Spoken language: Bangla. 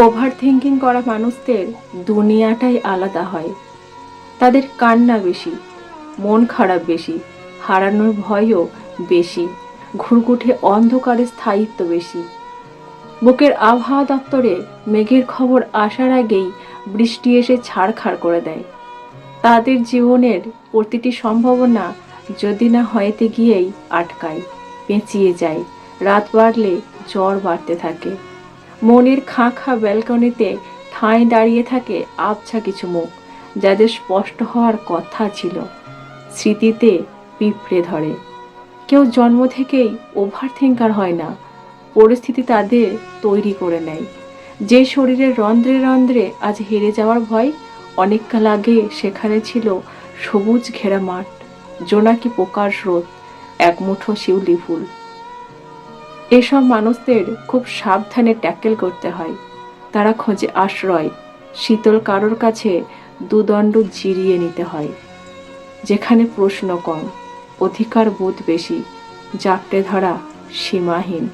ওভার থিঙ্কিং করা মানুষদের দুনিয়াটাই আলাদা হয়। তাদের কান্না বেশি, মন খারাপ বেশি, হারানোর ভয়ও বেশি, ঘুরঘুটে অন্ধকারের স্থায়িত্ব বেশি। বুকের আবহাওয়া দপ্তরে মেঘের খবর আসার আগেই বৃষ্টি এসে ছাড়খাড় করে দেয়। তাদের জীবনের প্রতিটি সম্ভাবনা যদি না হয়েতে গিয়েই আটকায়, পেঁচিয়ে যায়। রাত বাড়লে জ্বর বাড়তে থাকে। মনের খাঁ খাঁ ব্যালকনিতে ঠাঁই দাঁড়িয়ে থাকে আবছা কিছু মুখ, যাদের স্পষ্ট হওয়ার কথা ছিল। স্মৃতিতে পিঁপড়ে ধরে। কেউ জন্ম থেকেই ওভার থিঙ্কার হয় না, পরিস্থিতি তাদের তৈরি করে নেয়। যে শরীরের রন্ধ্রে রন্ধ্রে আজ হেরে যাওয়ার ভয়, অনেককাল আগে সেখানে ছিল সবুজ ঘেরা মাঠ, জোনাকি পোকার স্রোত, এক মুঠো শিউলি ফুল। এসব মানুষদের খুব সাবধানে ট্যাকেল করতে হয়। তারা খোঁজে আশ্রয়, শীতল কারোর কাছে দুদণ্ড জিরিয়ে নিতে হয়। যেখানে প্রশ্ন কম, অধিকার বোধ বেশি, জাপটে ধরা সীমাহীন।